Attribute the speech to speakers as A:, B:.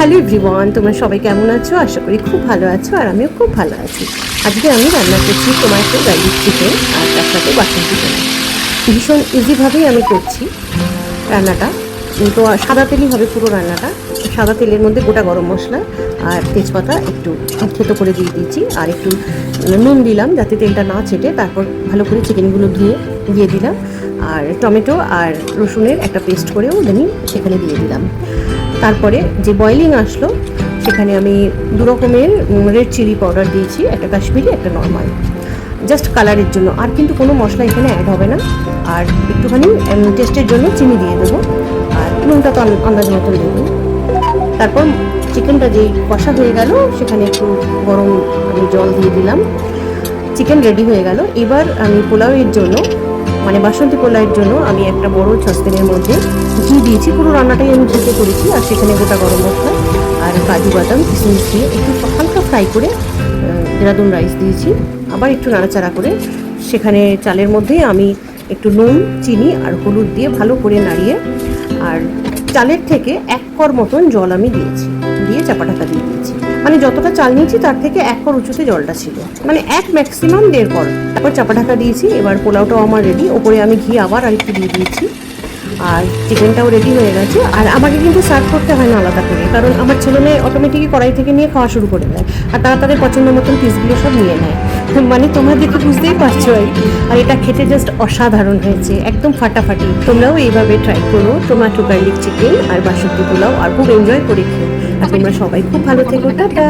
A: Hello everyone, তোমরা সবাই কেমন আছো? আশা করি খুব ভালো আছো আর আমিও খুব ভালো আছি। আজকে আমি রান্না করছি টমেটো গার্লিক চিকেন আর তার সাথে বাসন্তী পোলাও। ভীষণ ইজিভাবেই আমি করছি রান্নাটা। তো সাদা তেলই হবে পুরো রান্নাটা। সাদা তেলের মধ্যে গোটা গরম মশলা আর তেজপাতা একটু থেতো করে দিয়ে দিয়েছি, আর একটু নুন দিলাম যাতে তেলটা না ছেটে। তারপর ভালো করে চিকেনগুলো ধুয়ে দিয়ে দিলাম, আর টমেটো আর রসুনের একটা পেস্ট করেও সেখানে দিয়ে দিলাম। তারপরে যে বয়েলিং আসলো সেখানে আমি দু রকমের রেড চিলি পাউডার দিয়েছি, একটা কাশ্মীরি একটা নর্মাল, জাস্ট কালারের জন্য। আর কিন্তু কোনো মশলা এখানে অ্যাড হবে না। আর একটুখানি টেস্টের জন্য চিনি দিয়ে দেবো, আর নুনটা তো আন্দাজ মতন দেবো। তারপর চিকেনটা যেই কষা হয়ে গেল সেখানে একটু গরম আমি জল দিয়ে দিলাম। চিকেন রেডি হয়ে গেল। এবার আমি পোলাওয়ের জন্য মানে বাসন্তী পোলাওয়ের জন্য আমি একটা বড় সসপ্যানের মধ্যে ঘি দিয়েছি। পুরো রান্নাটাই আমি ঘিতে করেছি, আর সেখানে গোটা গরম মশলা আর কাজু বাদাম কিশমিশ দিয়ে একটু হালকা ফ্রাই করে দেরাদুন রাইস দিয়েছি। আবার একটু নাড়াচাড়া করে সেখানে চালের মধ্যে আমি একটু নুন, চিনি আর হলুদ দিয়ে ভালো করে নাড়িয়ে, আর চালের থেকে 1 কর মতন জল আমি দিয়েছি, দিয়ে চাপা ঢাকা দিয়ে দিয়েছি। মানে যতটা চাল নিয়েছি তার থেকে 1 কর উঁচুতে জলটা ছিল, মানে 1 ম্যাক্সিমাম 1.5 কর। তারপর চাপা ঢাকা দিয়েছি। এবার পোলাওটাও আমার রেডি। ওপরে আমি ঘি আবার আরেকটু দিয়ে দিয়েছি, আর চিকেনটাও রেডি হয়ে গেছে। আর আমাকে কিন্তু সার্ভ করতে হয় না আলাদা করে, কারণ আমার ছেলেমেয়ে অটোমেটিকই কড়াই থেকে নিয়ে খাওয়া শুরু করে দেয়, আর তারা তাদের পছন্দ মতন পিসগুলো সব নিয়ে নেয়। মানে তোমরা দেখে বুঝতেই পারছো আর কি। আর এটা খেতে জাস্ট অসাধারণ হয়েছে, একদম ফাটাফাটি। তোমরাও এইভাবে ট্রাই করো টমেটো গার্লিক চিকেন আর বাসন্তী পোলাও, আর খুব এনজয় করে খেও। আর তোমরা সবাই খুব ভালো থেকো। টাটা।